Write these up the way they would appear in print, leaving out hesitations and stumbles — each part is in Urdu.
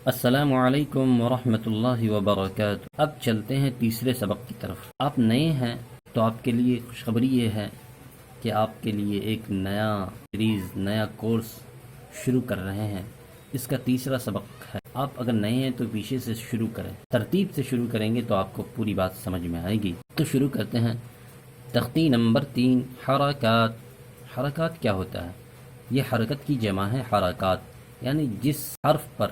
السلام علیکم ورحمۃ اللہ وبرکاتہ۔ اب چلتے ہیں تیسرے سبق کی طرف۔ آپ نئے ہیں تو آپ کے لیے خوشخبری یہ ہے کہ آپ کے لیے ایک نیا سیریز، نیا کورس شروع کر رہے ہیں۔ اس کا تیسرا سبق ہے۔ آپ اگر نئے ہیں تو پیچھے سے شروع کریں، ترتیب سے شروع کریں گے تو آپ کو پوری بات سمجھ میں آئے گی۔ تو شروع کرتے ہیں۔ تختی نمبر 3، حرکات۔ حرکات کیا ہوتا ہے؟ یہ حرکت کی جمع ہے حرکات، یعنی جس حرف پر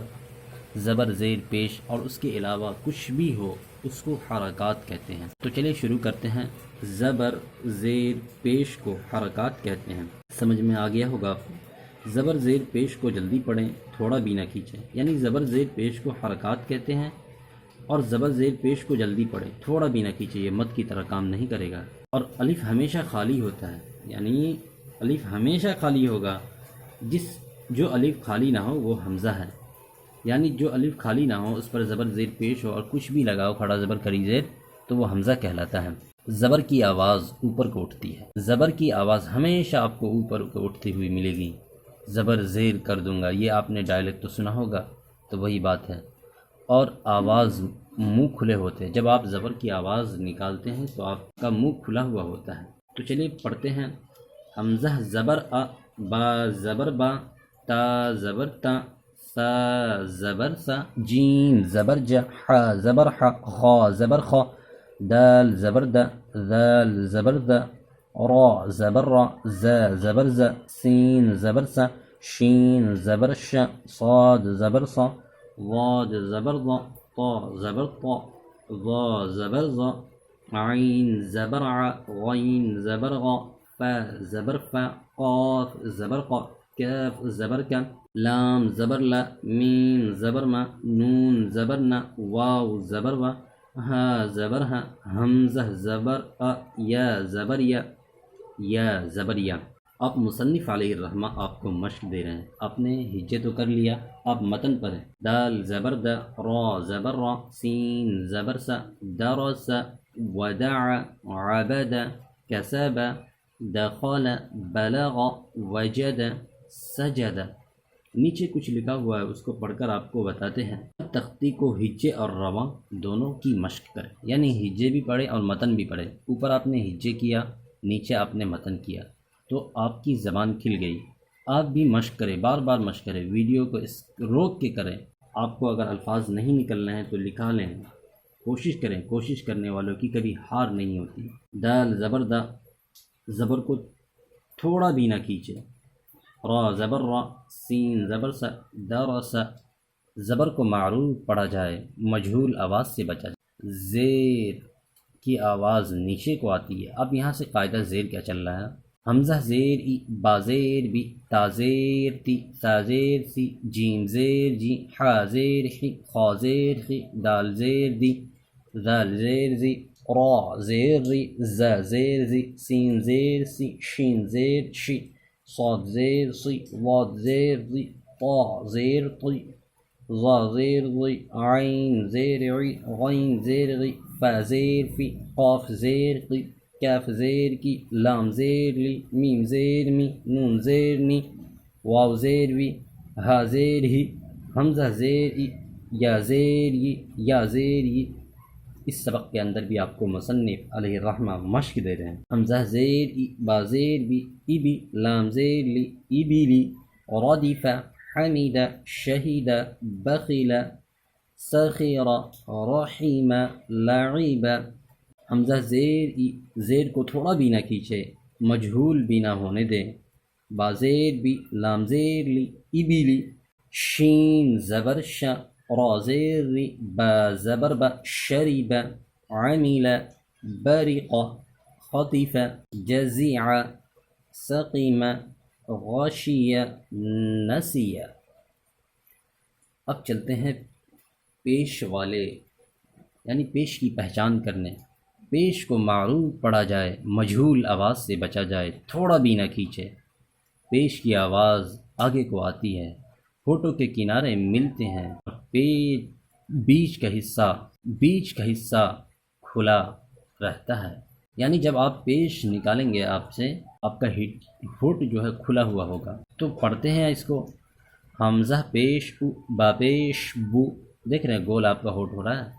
زبر زیر پیش اور اس کے علاوہ کچھ بھی ہو اس کو حرکات کہتے ہیں۔ تو چلیے شروع کرتے ہیں۔ زبر زیر پیش کو حرکات کہتے ہیں۔ سمجھ میں آ گیا ہوگا آپ کو۔ زبر زیر پیش کو جلدی پڑھیں، تھوڑا بھی نہ کھینچیں، یعنی زبر زیر پیش کو حرکات کہتے ہیں اور زبر زیر پیش کو جلدی پڑھیں، تھوڑا بھی نہ کھینچیں، یہ مد کی طرح کام نہیں کرے گا۔ اور الف ہمیشہ خالی ہوتا ہے، یعنی الف ہمیشہ خالی ہوگا۔ جو الف خالی نہ ہو وہ حمزہ ہے، یعنی جو الف خالی نہ ہو اس پر زبر زیر پیش ہو اور کچھ بھی لگاؤ کھڑا زبر کری زیر تو وہ حمزہ کہلاتا ہے۔ زبر کی آواز اوپر کو اٹھتی ہے، زبر کی آواز ہمیشہ آپ کو اوپر کو اٹھتی ہوئی ملے گی۔ زبر زیر کر دوں گا، یہ آپ نے ڈائلیکٹ تو سنا ہوگا، تو وہی بات ہے۔ اور آواز منہ کھلے ہوتے ہیں، جب آپ زبر کی آواز نکالتے ہیں تو آپ کا منہ کھلا ہوا ہوتا ہے۔ تو چلیے پڑھتے ہیں۔ حمزہ زبر ا، با زبر با، تا زبر تا، سا زبر سا، جیم زبر ج، ح زبر ح، خا زبر خا، دال زبر د، ذال زبر ذ، را زبر را، ز زبر ز، سین زبر س، شین زبر ش، صاد زبر صا، ضاد زبر ض، طا زبر طا، ظا زبر ظا، عین زبر ع، غین زبر غا، فا زبر فا، قاف زبر قا، کاف زبر کا، لام زبر لا، میم زبر ما، نون زبر نا، واو زبر وا، ہا زبر ہا، حمزہ زبر ا، یا زبر یا، یا زبر یا۔ اب مصنف علیہ الرحمہ آپ کو مشق دے رہے ہیں۔ آپ نے ہجے تو کر لیا، آپ متن پر ہیں۔ دال زبر دا، را زبر را، سین زبر سا، درس، ودع، عبد، کسب، دخل، بلغ، وجد، سجد۔ نیچے کچھ لکھا ہوا ہے، اس کو پڑھ کر آپ کو بتاتے ہیں۔ تختی کو ہجے اور رواں دونوں کی مشق کریں، یعنی ہجے بھی پڑھے اور متن بھی پڑھے۔ اوپر آپ نے ہجے کیا، نیچے آپ نے متن کیا، تو آپ کی زبان کھل گئی۔ آپ بھی مشق کریں، بار بار مشق کریں، ویڈیو کو روک کے کریں۔ آپ کو اگر الفاظ نہیں نکل رہے ہیں تو لکھا لیں، کوشش کریں، کوشش کرنے والوں کی کبھی ہار نہیں ہوتی۔ دال زبر دا، زبر کو تھوڑا بھی نہ کھینچے۔ را زبر را، سین زبر سا، درس، زبر کو معروف پڑھا جائے، مجہول آواز سے بچا جائے۔ زیر کی آواز نیچے کو آتی ہے۔ اب یہاں سے قاعدہ زیر کیا چل رہا ہے؟ حمزہ زیر ای، با زیر بی، تا زیر تی، سا زیر سی، جیم زیر جی، حا زیر حی، خا زیر خی، دال زیر دی، ذال زیر زی، را زیر ری، زا زیر زی، سین زیر سی، شین زیر شی، صاد زیر صی، ضاد زیر ضی، طا زیر طی، ظا زیر ضی، عین زیر عی، غین زیر غی، فا زیر فی، قاف زیر قی، کاف زیر کی، لام زیر لی، میم زیر می، نون زیر نی، واو زیر وی، ہا زیر ہی، حمزہ زیر ای، یا زیر ی، یا زیر ی۔ اس سبق کے اندر بھی آپ کو مصنف علیہ الرحمہ مشق دے رہے ہیں۔ حمزہ زیر ای، با زیر بی، ای بی، لام زیر لی، ای بی لی، ردف، حمد، شہید، بخل، سخر، رحیم، لعب۔ حمزہ زیر ای، زیر کو تھوڑا بھی نہ کھینچے، مجہول بھی نہ ہونے دیں۔ با زیر بی، لام زیر لی، ای بی لی، شین زبر ش، را زیر ری، با زبر با، شریب، عمل، برق، خطف، جزع، سقیم، غشی، نسی۔ اب چلتے ہیں پیش والے، یعنی پیش کی پہچان کرنے۔ پیش کو معروف پڑھا جائے، مجہول آواز سے بچا جائے، تھوڑا بھی نہ کھینچے۔ پیش کی آواز آگے کو آتی ہے، ہونٹوں کے کنارے ملتے ہیں، بیچ کا حصہ کھلا رہتا ہے، یعنی جب آپ پیش نکالیں گے آپ سے، آپ کا ہونٹ جو ہے کھلا ہوا ہوگا۔ تو پڑھتے ہیں اس کو۔ حمزہ پیش او با پیش بو، دیکھ رہے ہیں گول آپ کا ہوٹ ہو رہا ہے۔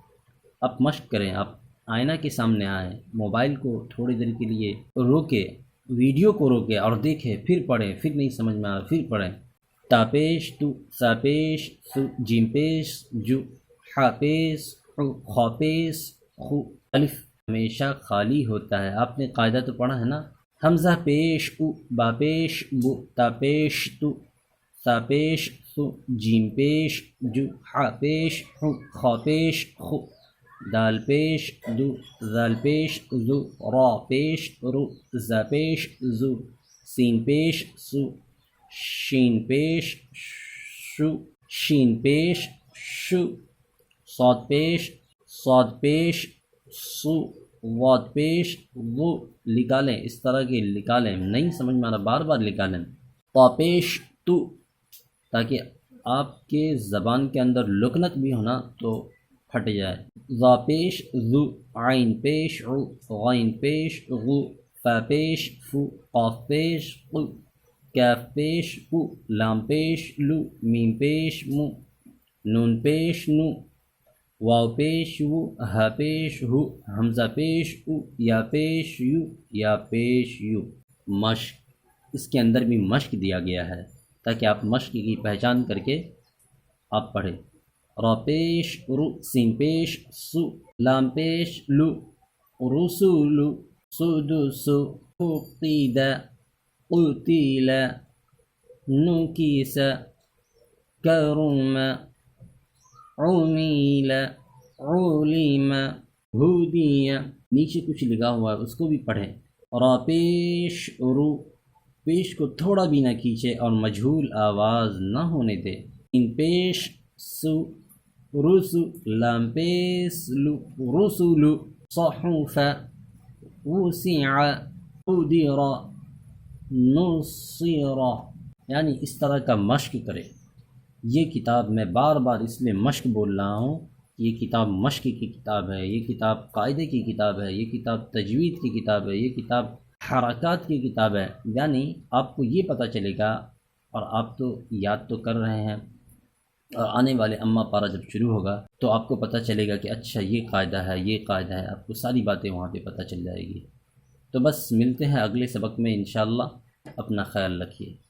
آپ مشق کریں، آپ آئینہ کے سامنے آئیں، موبائل کو تھوڑی دیر کے لیے روکے، ویڈیو کو روکے اور دیکھیں، پھر پڑھیں، پھر نہیں سمجھ میں آ پھر پڑھیں۔ تا پیش تو، سا پیش سو، جیم پیش جو، حا پیش حو، خا پیش خو، الف ہمیشہ خالی ہوتا ہے۔ آپ نے قاعدہ تو پڑھا ہے نا، حمزہ پیش او با پیش بو، تا پیش تو، سا پیش سو، جیم پیش جو، حا پیش حو، خا پیش خو، دال پیش دو، ذال پیش ذو، را پیش رو، زا پیش زو، سین پیش سو، شین پیش شو، شین پیش شو، صاد پیش صاد پیش سو، واد پیش وہ۔ نکالیں، اس طرح کے نکالیں، نہیں سمجھ میں آ رہا بار بار نکالیں۔ طا پیش تو، تاکہ آپ کے زبان کے اندر لکنت بھی ہونا تو پھٹ جائے۔ ذا پیش ذو، عین پیش عو، غین پیش غو، فا پیش فو، قاف پیش قو، کاف پیش کو، لام پیش لو، میم پیش مو، نون پیش نو، واو پیش وو، ہا پیش ہو، حمزہ پیش او، یا پیش یو، یا پیش یو۔ مشق، اس کے اندر بھی مشق دیا گیا ہے تاکہ آپ مشق کی پہچان کر کے آپ پڑھیں۔ را پیش رو، سین پیش سو، لام پیش لو، رسولو، سدسو، فقید، قتل، نکیس، کرم، عمیل، علم، ہدی۔ نیچے کچھ لکھا ہوا ہے اس کو بھی پڑھیں۔ را پیش رو، پیش کو تھوڑا بھی نہ کھینچے اور مجہول آواز نہ ہونے دے۔ ان پیش سو، رسو، لام پیش لو، رسولو، صحف، وسع، قدر، نصر، یعنی اس طرح کا مشق کرے۔ یہ کتاب میں بار بار اس لیے مشق بول رہا ہوں، یہ کتاب مشق کی کتاب ہے، یہ کتاب قاعدے کی کتاب ہے، یہ کتاب تجوید کی کتاب ہے، یہ کتاب حرکات کی کتاب ہے۔ یعنی آپ کو یہ پتہ چلے گا، اور آپ تو یاد تو کر رہے ہیں، اور آنے والے اما پارہ جب شروع ہوگا تو آپ کو پتہ چلے گا کہ اچھا یہ قاعدہ ہے، یہ قاعدہ ہے، آپ کو ساری باتیں وہاں پہ پتہ چل جائے گی۔ تو بس ملتے ہیں اگلے سبق میں انشاءاللہ، اپنا خیال رکھیے۔